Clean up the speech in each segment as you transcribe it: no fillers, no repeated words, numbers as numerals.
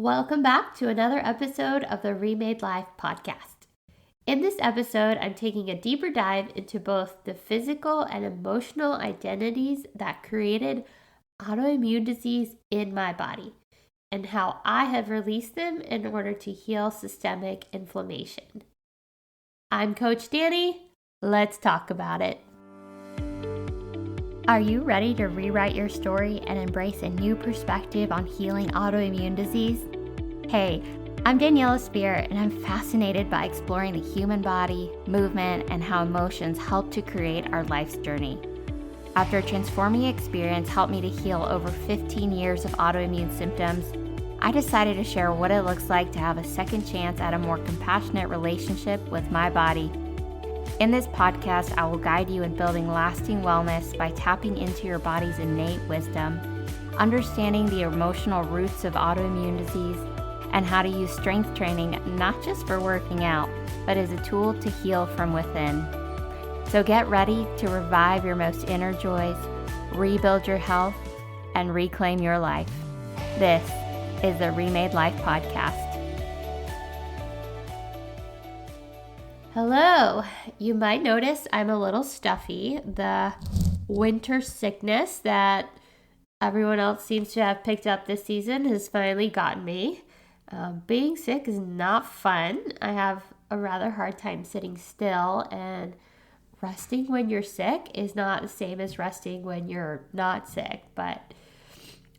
Welcome back to another episode of the Remade Life podcast. In this episode, I'm taking a deeper dive into both the physical and emotional identities that created autoimmune disease in my body and how I have released them in order to heal systemic inflammation. I'm Coach Danny. Let's talk about it. Are you ready to rewrite your story and embrace a new perspective on healing autoimmune disease? Hey, I'm Daniela Spear, and I'm fascinated by exploring the human body, movement, and how emotions help to create our life's journey. After a transforming experience helped me to heal over 15 years of autoimmune symptoms, I decided to share what it looks like to have a second chance at a more compassionate relationship with my body. In this podcast, I will guide you in building lasting wellness by tapping into your body's innate wisdom, understanding the emotional roots of autoimmune disease, and how to use strength training not just for working out, but as a tool to heal from within. So get ready to revive your most inner joys, rebuild your health, and reclaim your life. This is the Remade Life podcast. Hello. You might notice I'm a little stuffy. The winter sickness that everyone else seems to have picked up this season has finally gotten me. Being sick is not fun. I have a rather hard time sitting still, and resting when you're sick is not the same as resting when you're not sick. But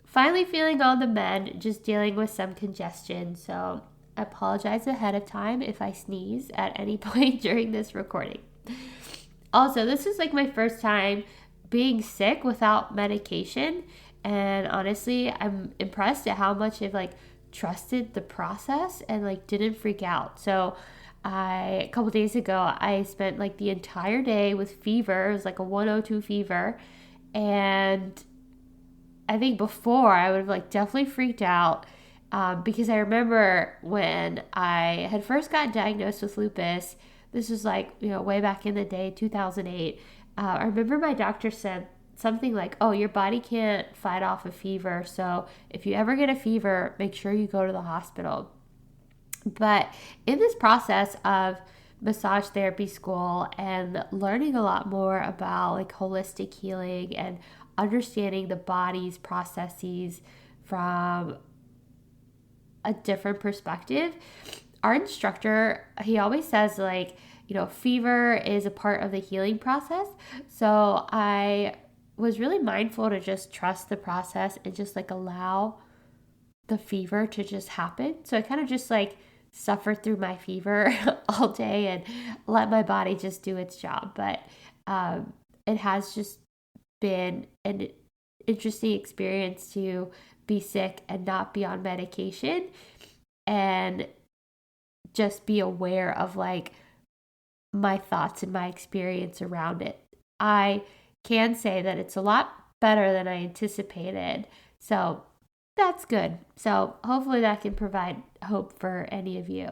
finally feeling on the mend, just dealing with some congestion. So I apologize ahead of time if I sneeze at any point during this recording. Also, this is like my first time being sick without medication, and honestly, I'm impressed at how much I've trusted the process and didn't freak out. So a couple days ago, I spent the entire day with fever. It was a 102 fever, and I think before I would have definitely freaked out. Because I remember when I had first got diagnosed with lupus, this was way back in the day, 2008. I remember my doctor said something like, oh, your body can't fight off a fever. So if you ever get a fever, make sure you go to the hospital. But in this process of massage therapy school and learning a lot more about holistic healing and understanding the body's processes from a different perspective, our instructor, he always says fever is a part of the healing process. So I was really mindful to just trust the process and just allow the fever to just happen. So I kind of just suffered through my fever all day and let my body just do its job. But it has just been an interesting experience to be sick and not be on medication and just be aware of my thoughts and my experience around it. I can say that it's a lot better than I anticipated. So that's good. So hopefully that can provide hope for any of you.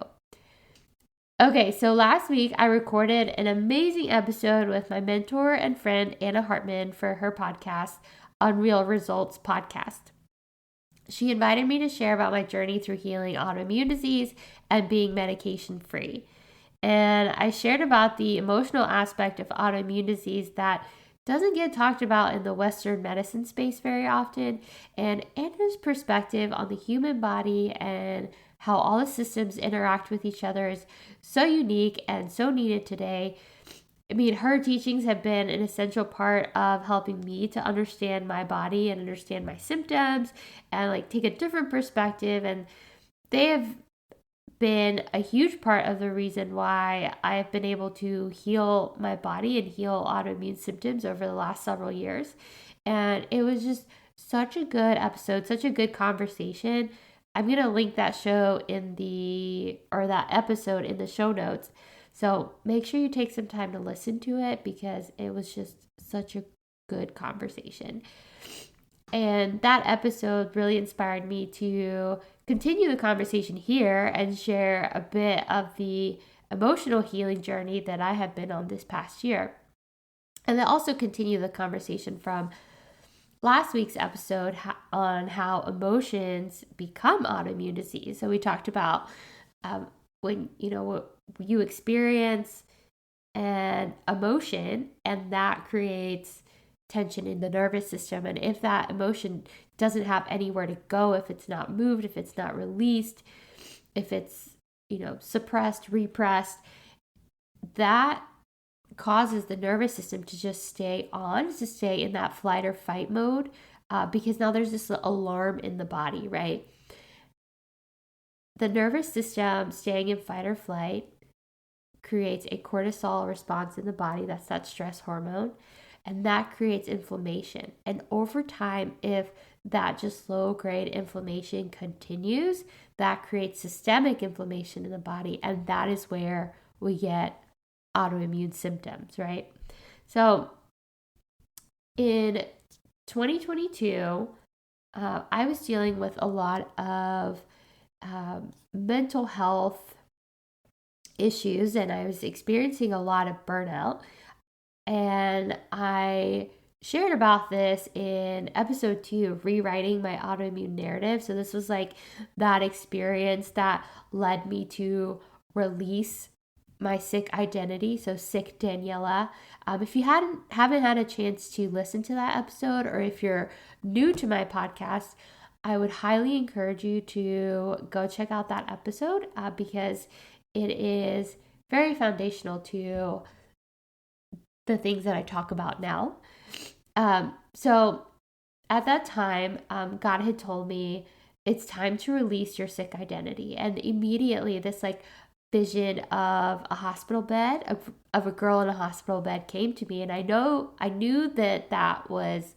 Okay, so last week I recorded an amazing episode with my mentor and friend Anna Hartman for her podcast, Unreal Results Podcast. She invited me to share about my journey through healing autoimmune disease and being medication free. And I shared about the emotional aspect of autoimmune disease that doesn't get talked about in the Western medicine space very often, and Anna's perspective on the human body and how all the systems interact with each other is so unique and so needed today. I mean, her teachings have been an essential part of helping me to understand my body and understand my symptoms and take a different perspective. And they have been a huge part of the reason why I've been able to heal my body and heal autoimmune symptoms over the last several years. And it was just such a good episode, such a good conversation. I'm going to link that that episode in the show notes. So make sure you take some time to listen to it because it was just such a good conversation. And that episode really inspired me to continue the conversation here and share a bit of the emotional healing journey that I have been on this past year. And then also continue the conversation from last week's episode on how emotions become autoimmune disease. So we talked about when you experience an emotion, and that creates tension in the nervous system. And if that emotion doesn't have anywhere to go, if it's not moved, if it's not released, if it's suppressed, repressed, that causes the nervous system to just stay in that flight or fight mode, because now there's this alarm in the body, right? The nervous system staying in fight or flight creates a cortisol response in the body. That's that stress hormone. And that creates inflammation. And over time, if that just low grade inflammation continues, that creates systemic inflammation in the body. And that is where we get autoimmune symptoms, right? So in 2022, I was dealing with a lot of mental health issues, and I was experiencing a lot of burnout. And I shared about this in episode 2 of Rewriting My Autoimmune Narrative. So this was like that experience that led me to release my sick identity. So sick Daniela. If you haven't had a chance to listen to that episode, or if you're new to my podcast, I would highly encourage you to go check out that episode, because it is very foundational to the things that I talk about now. So at that time, God had told me it's time to release your sick identity. And immediately this vision of a hospital bed, of a girl in a hospital bed came to me. And I knew that was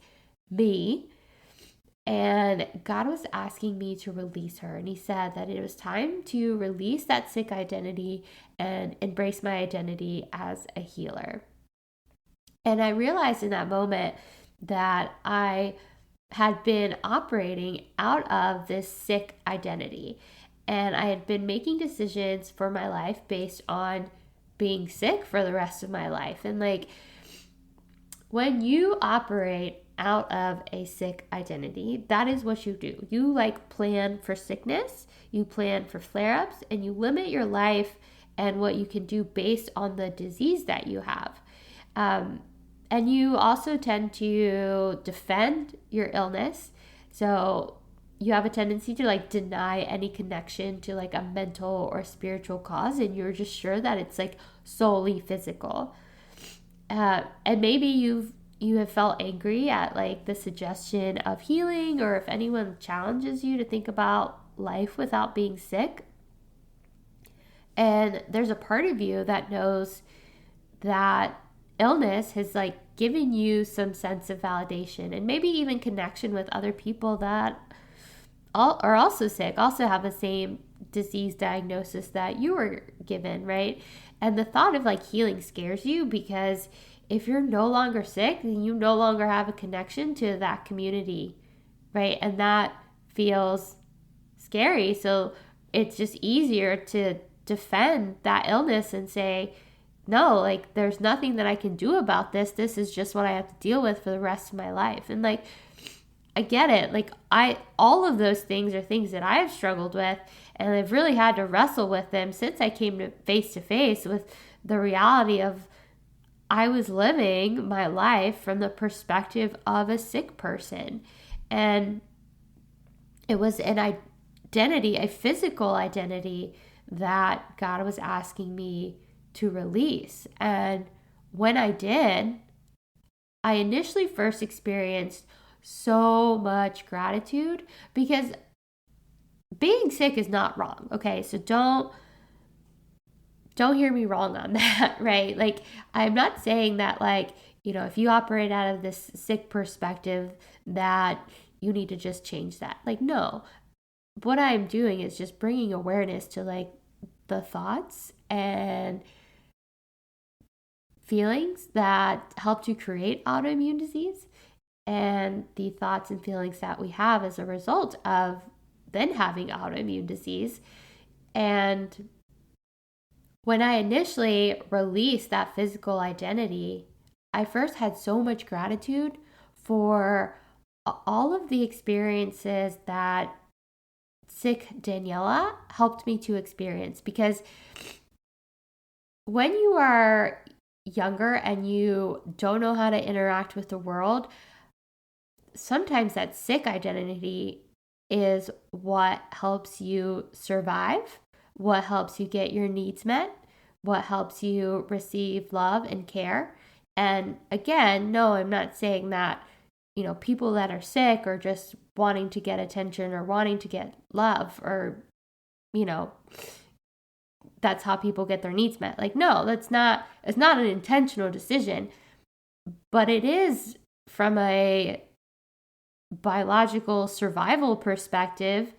me. And God was asking me to release her. And he said that it was time to release that sick identity and embrace my identity as a healer. And I realized in that moment that I had been operating out of this sick identity. And I had been making decisions for my life based on being sick for the rest of my life. And when you operate out of a sick identity, that is what you do. You plan for sickness, you plan for flare-ups, and you limit your life and what you can do based on the disease that you have. And you also tend to defend your illness. So you have a tendency to deny any connection to a mental or spiritual cause, and you're just sure that it's solely physical. And maybe you have felt angry at the suggestion of healing, or if anyone challenges you to think about life without being sick. And there's a part of you that knows that illness has given you some sense of validation, and maybe even connection with other people that are also sick, also have the same disease diagnosis that you were given, right? And the thought of healing scares you, because if you're no longer sick, then you no longer have a connection to that community, right? And that feels scary. So it's just easier to defend that illness and say, no, there's nothing that I can do about this. This is just what I have to deal with for the rest of my life. And I get it. All of those things are things that I have struggled with, and I've really had to wrestle with them since I came to face with the reality of I was living my life from the perspective of a sick person. And it was an identity, a physical identity, that God was asking me to release. And when I did, I initially first experienced so much gratitude, because being sick is not wrong. Okay, so don't hear me wrong on that, right? I'm not saying that if you operate out of this sick perspective that you need to just change that. No. What I'm doing is just bringing awareness to the thoughts and feelings that helped you create autoimmune disease, and the thoughts and feelings that we have as a result of then having autoimmune disease. And when I initially released that physical identity, I first had so much gratitude for all of the experiences that sick Daniela helped me to experience, because when you are younger and you don't know how to interact with the world, sometimes that sick identity is what helps you survive, what helps you get your needs met, what helps you receive love and care. And again, no, I'm not saying that, people that are sick or just wanting to get attention or wanting to get love, or, you know, that's how people get their needs met. Like, no, it's not an intentional decision, but it is from a biological survival perspective.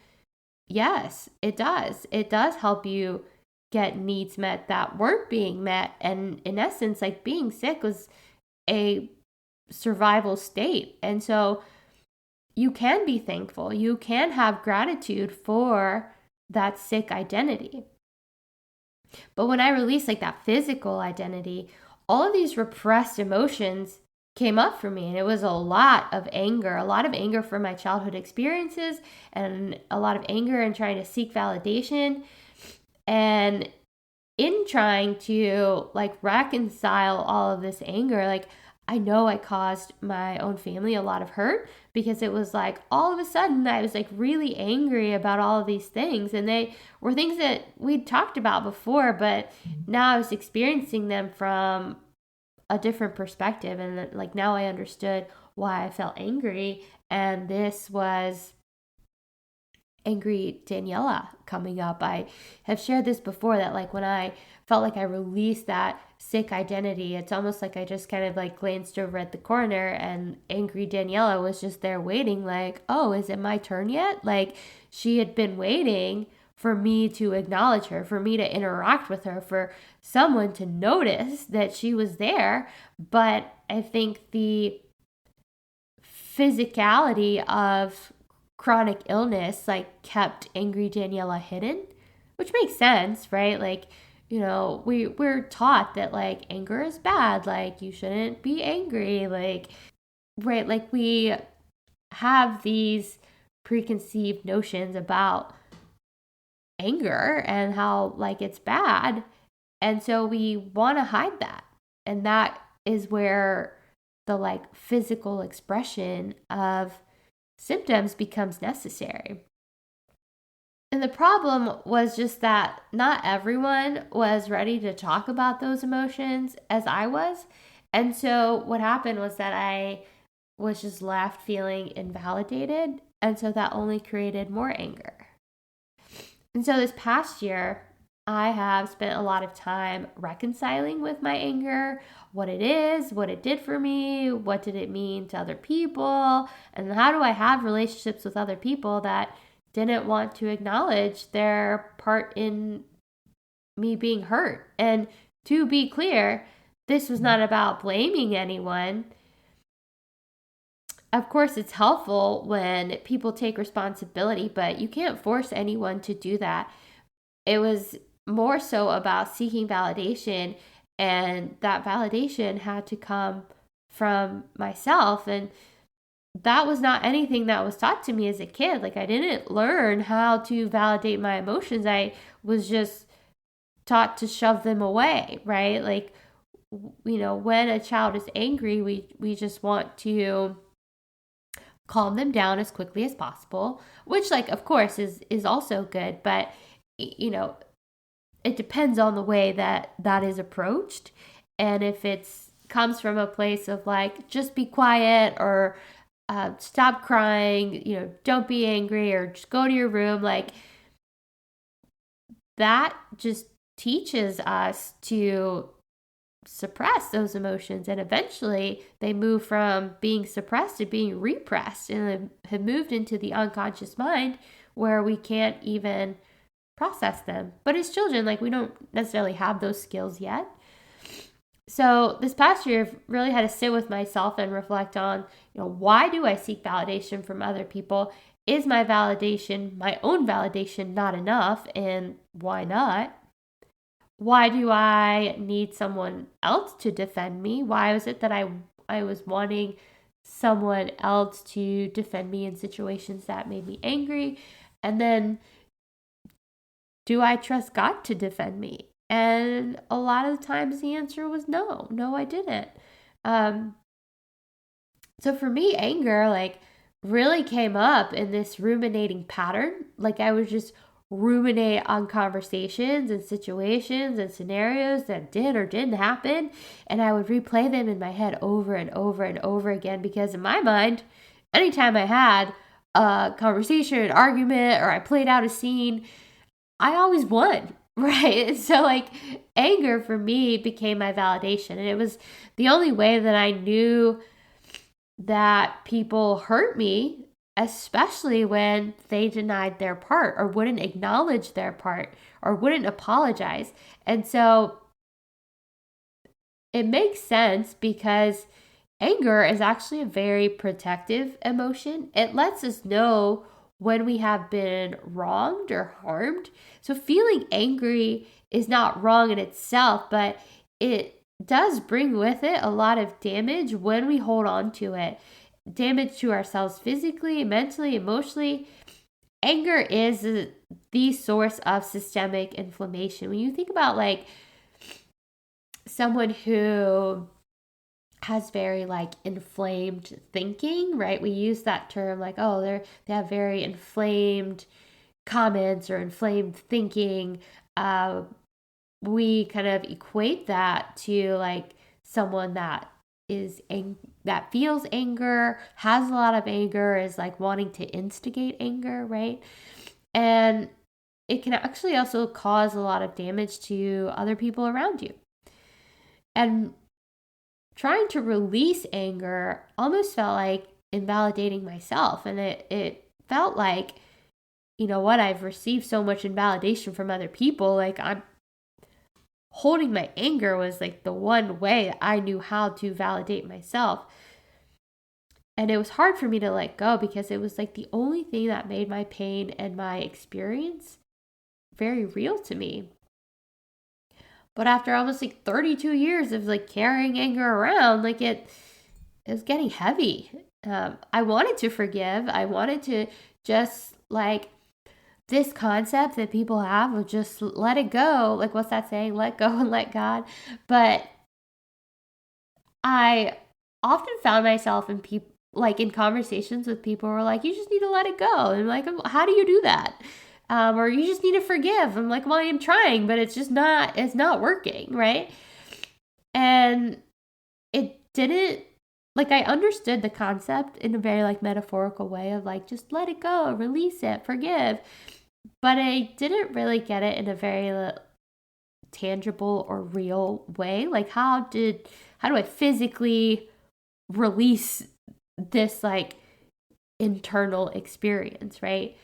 Yes, it does. It does help you get needs met that weren't being met. And in essence, like, being sick was a survival state. And so you can be thankful. You can have gratitude for that sick identity. But when I released like that physical identity, all of these repressed emotions came up for me, and it was a lot of anger for my childhood experiences, and a lot of anger in trying to seek validation, and in trying to like reconcile all of this anger. Like, I know I caused my own family a lot of hurt, because it was like all of a sudden I was like really angry about all of these things, and they were things that we'd talked about before, but now I was experiencing them from a different perspective. And like, now I understood why I felt angry, and this was angry Daniela coming up. I have shared this before, that like when I felt like I released that sick identity, it's almost like I just kind of like glanced over at the corner, and angry Daniela was just there waiting, like, oh, is it my turn yet? Like, she had been waiting for me to acknowledge her, for me to interact with her, for someone to notice that she was there. But I think the physicality of chronic illness like kept angry Daniela hidden, which makes sense, right? Like, we're taught that like anger is bad, like you shouldn't be angry, like, right? Like, we have these preconceived notions about anger and how like it's bad. And so we want to hide that. And that is where the like physical expression of symptoms becomes necessary. And the problem was just that not everyone was ready to talk about those emotions as I was. And so what happened was that I was just left feeling invalidated. And so that only created more anger. And so this past year, I have spent a lot of time reconciling with my anger, what it is, what it did for me, what did it mean to other people, and how do I have relationships with other people that didn't want to acknowledge their part in me being hurt. And to be clear, this was not about blaming anyone. Of course, it's helpful when people take responsibility, but you can't force anyone to do that. It was more so about seeking validation, and that validation had to come from myself. And that was not anything that was taught to me as a kid. Like, I didn't learn how to validate my emotions. I was just taught to shove them away, right? Like, when a child is angry, we just want to calm them down as quickly as possible, which, like, of course is also good, but it depends on the way that is approached. And if it's comes from a place of like, just be quiet, or stop crying, don't be angry, or just go to your room, like, that just teaches us to suppress those emotions, and eventually they move from being suppressed to being repressed, and have moved into the unconscious mind where we can't even process them. But as children, like, we don't necessarily have those skills yet. So this past year, I've really had to sit with myself and reflect on, why do I seek validation from other people? Is my validation, my own validation, not enough? And why not? Why do I need someone else to defend me? Why was it that I was wanting someone else to defend me in situations that made me angry? And then, do I trust God to defend me? And a lot of the times the answer was no. No, I didn't. So for me, anger really came up in this ruminating pattern. Like I would just ruminate on conversations and situations and scenarios that did or didn't happen. And I would replay them in my head over and over and over again, because in my mind, anytime I had a conversation, an argument, or I played out a scene, I always won. Right. So anger for me became my validation. And it was the only way that I knew that people hurt me, especially when they denied their part or wouldn't acknowledge their part or wouldn't apologize. And so it makes sense, because anger is actually a very protective emotion. It lets us know when we have been wronged or harmed. So feeling angry is not wrong in itself, but it does bring with it a lot of damage when we hold on to it. Damage to ourselves physically, mentally, emotionally. Anger is the source of systemic inflammation. When you think about someone who has very inflamed thinking, right? We use that term they have very inflamed comments or inflamed thinking. We kind of equate that to someone that that feels anger, has a lot of anger, is wanting to instigate anger, right? And it can actually also cause a lot of damage to other people around you. And trying to release anger almost felt like invalidating myself. And it felt like, you know what, I've received so much invalidation from other people. I'm holding my anger was the one way I knew how to validate myself. And it was hard for me to let go, because it was the only thing that made my pain and my experience very real to me. But after almost 32 years of carrying anger around, it was getting heavy. I wanted to forgive. I wanted to just this concept that people have of just let it go. What's that saying? Let go and let God. But I often found myself in people in conversations with people who are you just need to let it go. And how do you do that? Or you just need to forgive. I'm well, I am trying, but it's not working, right? And it didn't, I understood the concept in a very metaphorical way of just let it go, release it, forgive. But I didn't really get it in a very tangible or real way. How do I physically release this internal experience, right?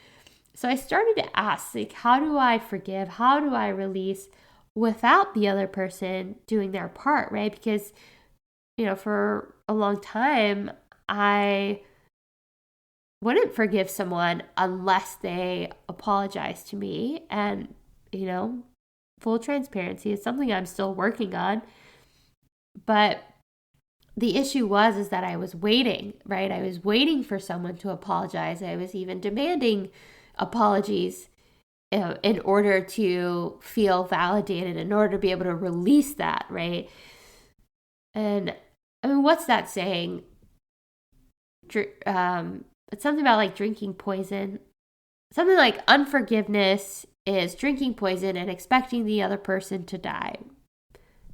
So I started to ask, how do I forgive? How do I release without the other person doing their part, right? Because, for a long time, I wouldn't forgive someone unless they apologize to me. And, full transparency is something I'm still working on. But the issue is that I was waiting, right? I was waiting for someone to apologize. I was even demanding apologies in order to feel validated, in order to be able to release that, right? And what's that saying? It's something about drinking poison. Something unforgiveness is drinking poison and expecting the other person to die.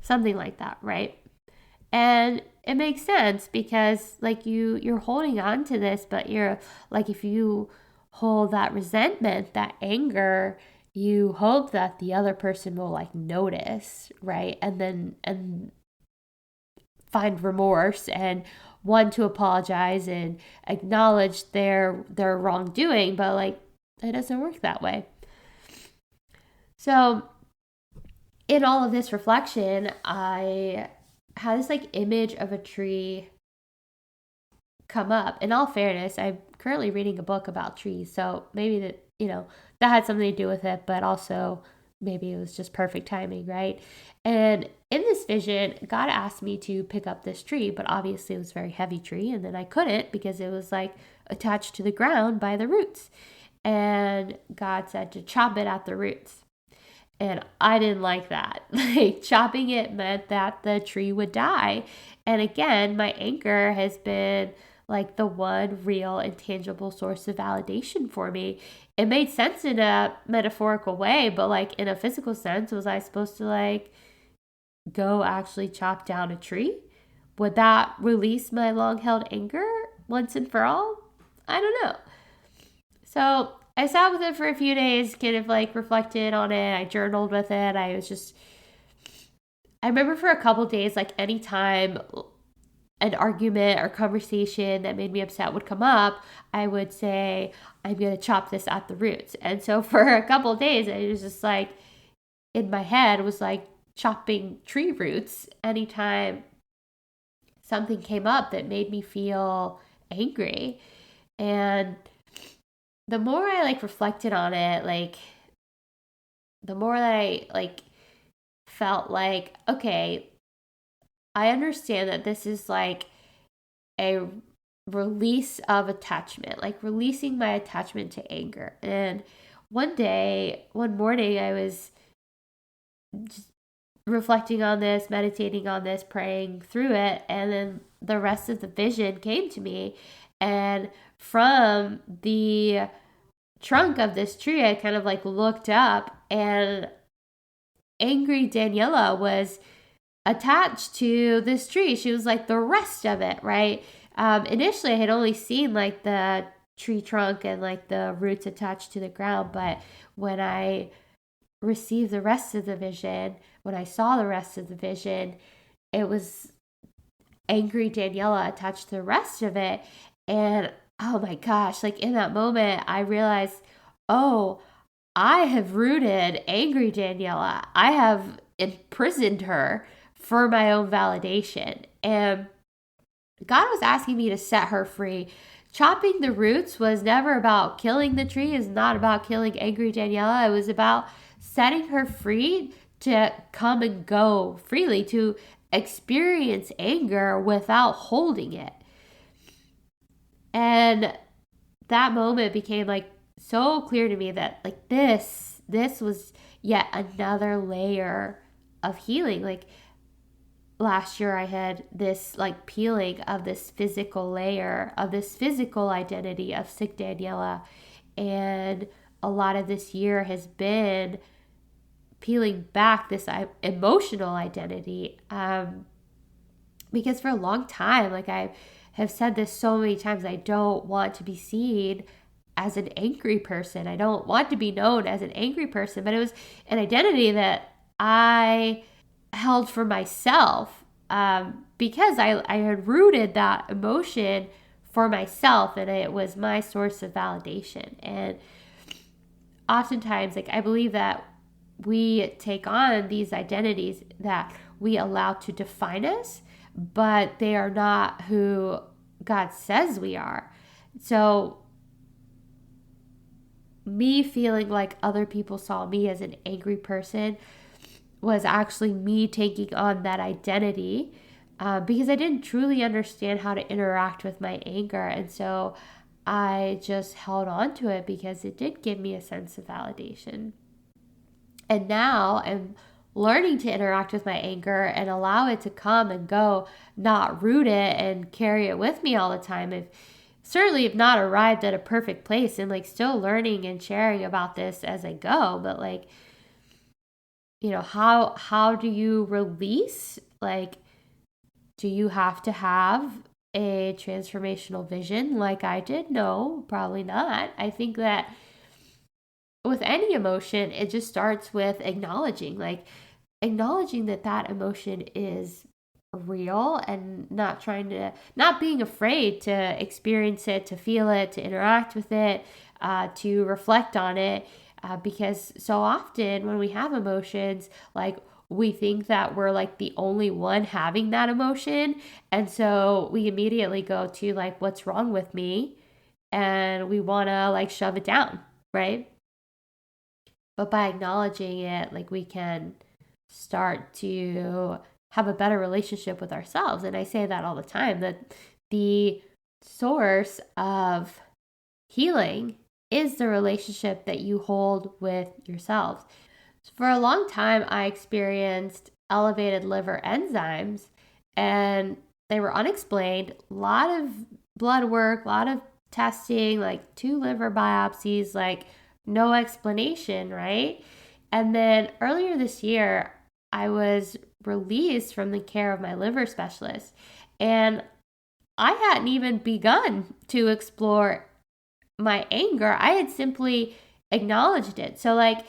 Something like that, right? And it makes sense, because you're holding on to this, but you're if you hold that resentment, that anger, you hope that the other person will notice, right? And find remorse and want to apologize and acknowledge their wrongdoing, but it doesn't work that way. So in all of this reflection, I had this image of a tree come up. In all fairness, I'm currently reading a book about trees, so maybe that had something to do with it, but also maybe it was just perfect timing, right? And in this vision, God asked me to pick up this tree, but obviously it was a very heavy tree, and then I couldn't because it was like attached to the ground by the roots. And God said to chop it at the roots. And I didn't like that. Like, chopping it meant that the tree would die. And again, my anchor has been like the one real and tangible source of validation for me. It made sense in a metaphorical way, but like in a physical sense, was I supposed to like go actually chop down a tree? Would that release my long held anger once and for all? I don't know. So I sat with it for a few days, kind of like reflected on it. I journaled with it. I remember for a couple days, like anytime an argument or conversation that made me upset would come up, I would say, I'm going to chop this at the roots. And so for a couple of days, I was just like, in my head, was like chopping tree roots anytime something came up that made me feel angry. And the more I like reflected on it, like the more I like felt like, okay, I understand that this is like a release of attachment, like releasing my attachment to anger. And one morning, I was just reflecting on this, meditating on this, praying through it, and then the rest of the vision came to me. And from the trunk of this tree, I kind of like looked up, and angry Daniela was attached to this tree. She was like the rest of it, right? Initially, I had only seen like the tree trunk and like the roots attached to the ground, but when I received the rest of the vision, when I saw the rest of the vision, it was angry Daniela attached to the rest of it. And oh my gosh, like in that moment, I realized, oh, I have rooted angry Daniela. I have imprisoned her for my own validation. And God was asking me to set her free. Chopping the roots was never about killing the tree, is not about killing angry Daniela. It was about setting her free to come and go freely, to experience anger without holding it. And that moment became like so clear to me that like this was yet another layer of healing. Like last year I had this like peeling of this physical layer of this physical identity of sick Daniela, and a lot of this year has been peeling back this emotional identity, because for a long time, like I have said this so many times, I don't want to be seen as an angry person. I don't want to be known as an angry person, but it was an identity that I held for myself, because I had rooted that emotion for myself, and it was my source of validation. And oftentimes, like I believe that we take on these identities that we allow to define us, but they are not who God says we are. So me feeling like other people saw me as an angry person was actually me taking on that identity, because I didn't truly understand how to interact with my anger. And so I just held on to it because it did give me a sense of validation. And now I'm learning to interact with my anger and allow it to come and go, not root it and carry it with me all the time. I've certainly have not arrived at a perfect place, and like still learning and sharing about this as I go. But like, you know, how do you release? Like, do you have to have a transformational vision like I did? No, probably not. I think that with any emotion, it just starts with acknowledging that that emotion is real, and not being afraid to experience it, to feel it, to interact with it, to reflect on it. Because so often when we have emotions, like we think that we're like the only one having that emotion. And so we immediately go to like, what's wrong with me? And we want to like shove it down, right? But by acknowledging it, like, we can start to have a better relationship with ourselves. And I say that all the time, that the source of healing is the relationship that you hold with yourselves. So for a long time, I experienced elevated liver enzymes, and they were unexplained. A lot of blood work, a lot of testing, like 2 liver biopsies, like no explanation, right? And then earlier this year, I was released from the care of my liver specialist, and I hadn't even begun to explore my anger. I had simply acknowledged it. So, like,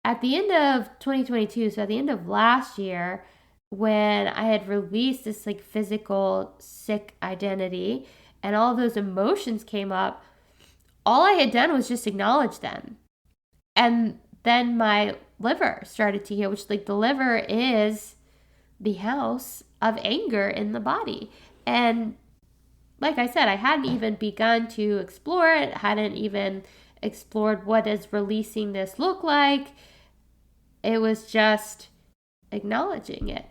at the end of 2022, so at the end of last year, when I had released this like physical sick identity and all those emotions came up, all I had done was just acknowledge them. And then my liver started to heal, which, like, the liver is the house of anger in the body. And like I said, I hadn't even begun to explore it, hadn't even explored what does releasing this look like. It was just acknowledging it.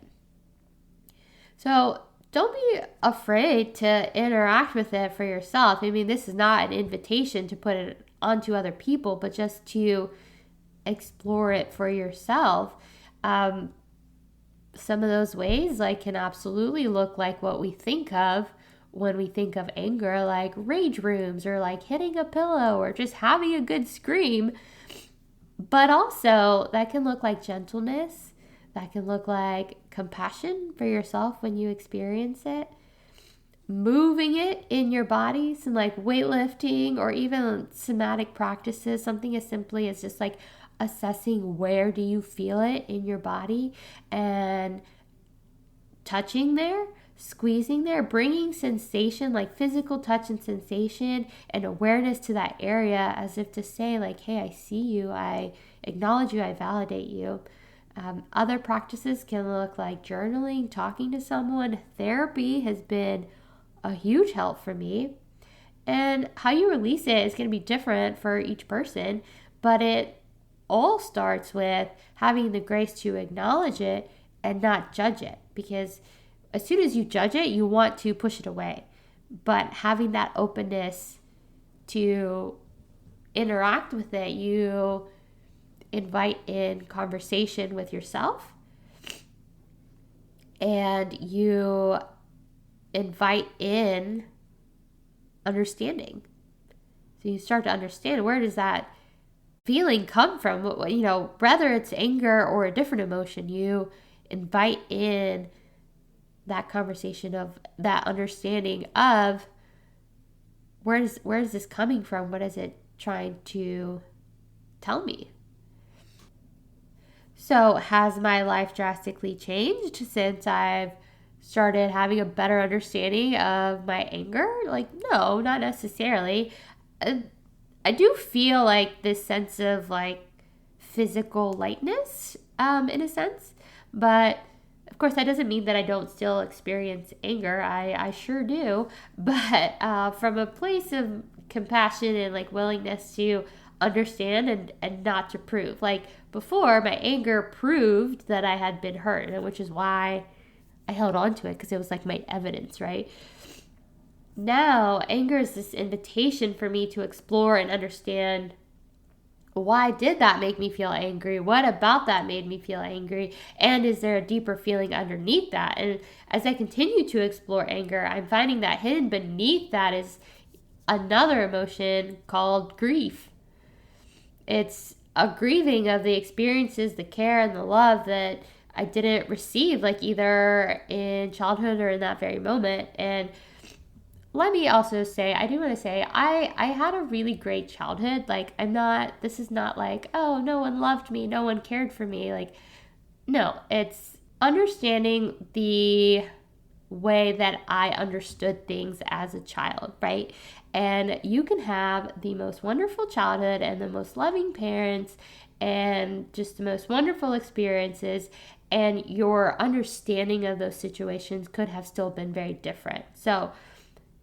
So don't be afraid to interact with it for yourself. I mean, this is not an invitation to put it onto other people, but just to explore it for yourself. Some of those ways, like, can absolutely look like what we think of when we think of anger, like rage rooms, or like hitting a pillow, or just having a good scream. But also, that can look like gentleness. That can look like compassion for yourself when you experience it. Moving it in your body, some like weightlifting, or even somatic practices, something as simply as just like assessing where do you feel it in your body and touching there, squeezing there, bringing sensation, like physical touch and sensation and awareness to that area, as if to say, like, hey, I see you, I acknowledge you, I validate you. Other practices can look like journaling, talking to someone. Therapy has been a huge help for me. And how you release it is going to be different for each person, but it all starts with having the grace to acknowledge it and not judge it, because as soon as you judge it, you want to push it away. But having that openness to interact with it, you invite in conversation with yourself, and you invite in understanding. So you start to understand, where does that feeling come from? Whether it's anger or a different emotion, you invite in that conversation of that understanding of where is this coming from? What is it trying to tell me? So has my life drastically changed since I've started having a better understanding of my anger? Like, no, not necessarily. I do feel like this sense of like physical lightness, in a sense, but of course, that doesn't mean that I don't still experience anger. I sure do. But from a place of compassion and like willingness to understand and not to prove. Like before, my anger proved that I had been hurt, which is why I held on to it, because it was like my evidence, right? Now, anger is this invitation for me to explore and understand, why did that make me feel angry? What about that made me feel angry? And is there a deeper feeling underneath that? And as I continue to explore anger, I'm finding that hidden beneath that is another emotion called grief. It's a grieving of the experiences, the care, and the love that I didn't receive, like either in childhood or in that very moment. And let me also say, I do want to say, I had a really great childhood. Like, this is not like, oh, no one loved me, no one cared for me. Like, no, it's understanding the way that I understood things as a child, right? And you can have the most wonderful childhood and the most loving parents and just the most wonderful experiences, and your understanding of those situations could have still been very different. So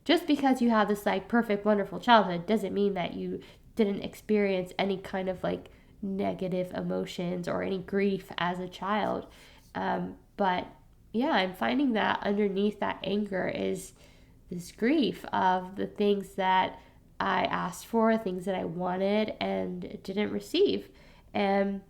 just because you have this like perfect, wonderful childhood doesn't mean that you didn't experience any kind of like negative emotions or any grief as a child. But yeah, I'm finding that underneath that anger is this grief of the things that I asked for, things that I wanted and didn't receive. And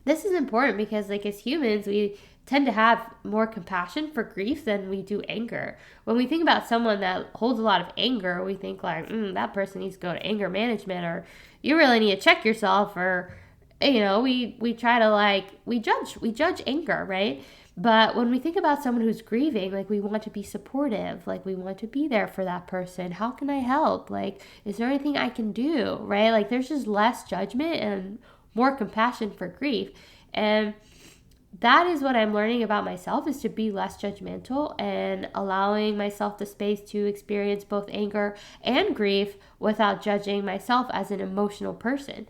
this is important because, like, as humans, we tend to have more compassion for grief than we do anger. When we think about someone that holds a lot of anger, we think like, that person needs to go to anger management, or you really need to check yourself, or we try to we judge anger, right? But when we think about someone who's grieving, like, we want to be supportive, like, we want to be there for that person. How can I help? Like, is there anything I can do, right? Like, there's just less judgment and more compassion for grief. And that is what I'm learning about myself, is to be less judgmental and allowing myself the space to experience both anger and grief without judging myself as an emotional person.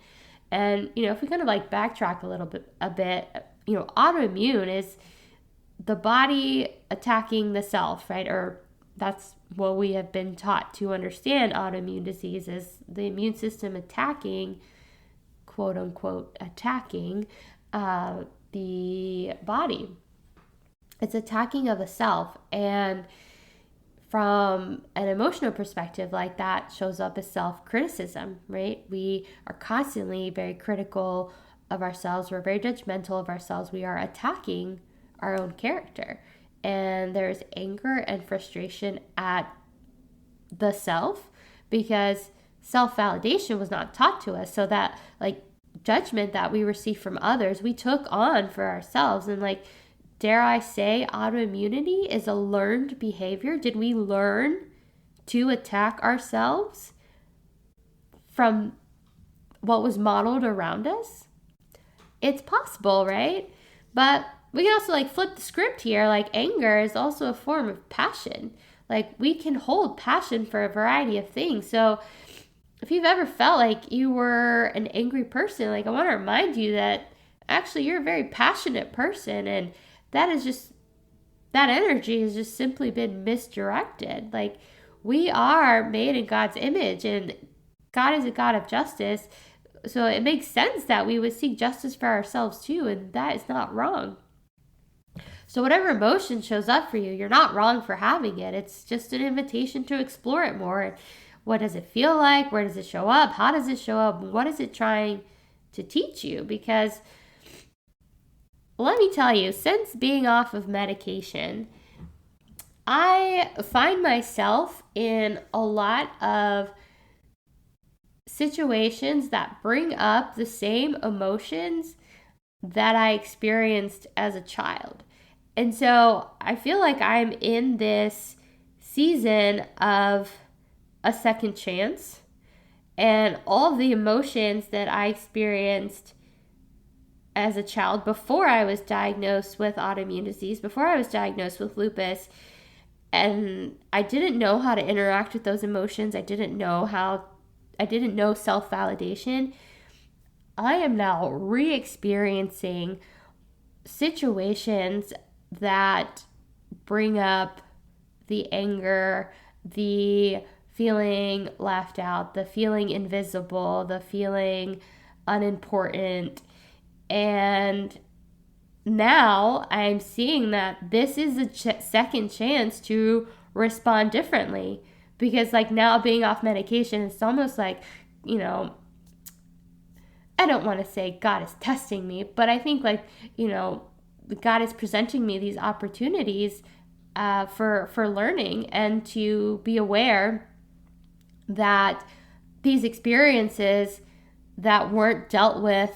And, if we kind of backtrack a bit, autoimmune is the body attacking the self, right? Or that's what we have been taught to understand autoimmune disease is the immune system attacking, quote unquote, attacking the body. It's attacking of the self. And from an emotional perspective, like, that shows up as self-criticism, right? We are constantly very critical of ourselves. We're very judgmental of ourselves. We are attacking our own character. And there's anger and frustration at the self because self-validation was not taught to us. So that, judgment that we receive from others, we took on for ourselves. And, dare I say, autoimmunity is a learned behavior. Did we learn to attack ourselves from what was modeled around us? It's possible, right? But we can also flip the script here. Anger is also a form of passion. We can hold passion for a variety of things. So if you've ever felt like you were an angry person, I want to remind you that actually you're a very passionate person, and that energy has just simply been misdirected. We are made in God's image, and God is a God of justice. So it makes sense that we would seek justice for ourselves too, and that is not wrong. So whatever emotion shows up for you, you're not wrong for having it. It's just an invitation to explore it more. What does it feel like? Where does it show up? How does it show up? What is it trying to teach you? Because let me tell you, since being off of medication, I find myself in a lot of situations that bring up the same emotions that I experienced as a child. And so I feel like I'm in this season of a second chance, and all of the emotions that I experienced as a child before I was diagnosed with autoimmune disease, before I was diagnosed with lupus, and I didn't know how to interact with those emotions. I didn't know self-validation. I am now re-experiencing situations that bring up the anger, the feeling left out, the feeling invisible, the feeling unimportant. And now I'm seeing that this is a second chance to respond differently. Because now being off medication, it's almost I don't want to say God is testing me, but I think God is presenting me these opportunities for learning and to be aware that these experiences that weren't dealt with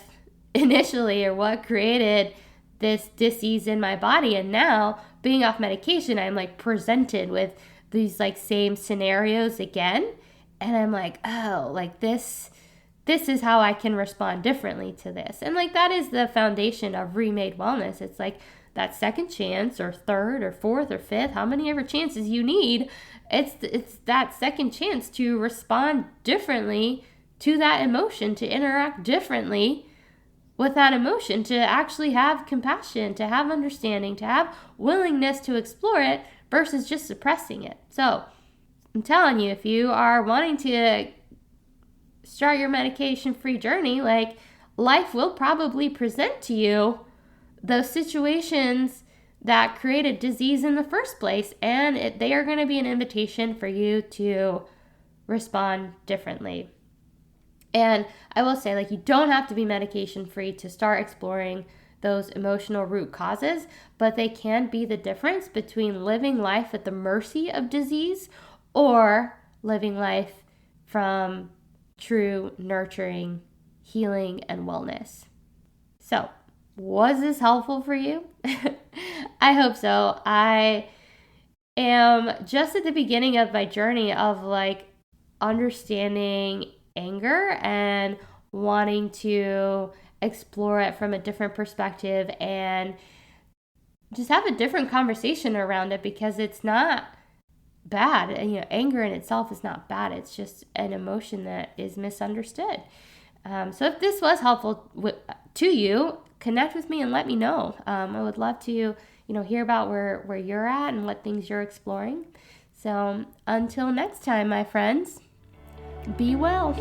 initially are what created this dis-ease in my body. And now being off medication, I'm presented with these same scenarios again. And I'm this is how I can respond differently to this. And that is the foundation of Remade Wellness. It's that second chance, or third or fourth or fifth, how many ever chances you need. It's that second chance to respond differently to that emotion, to interact differently with that emotion, to actually have compassion, to have understanding, to have willingness to explore it versus just suppressing it. So I'm telling you, if you are wanting to start your medication-free journey, life will probably present to you those situations that created disease in the first place, and they are going to be an invitation for you to respond differently. And I will say, like, you don't have to be medication free to start exploring those emotional root causes, but they can be the difference between living life at the mercy of disease or living life from true nurturing, healing, and wellness. So, was this helpful for you? I hope so. I am just at the beginning of my journey of like understanding anger and wanting to explore it from a different perspective and just have a different conversation around it, because it's not bad. And, anger in itself is not bad. It's just an emotion that is misunderstood. So if this was helpful to you, connect with me and let me know. I would love to, hear about where you're at and what things you're exploring. So until next time, my friends, be well.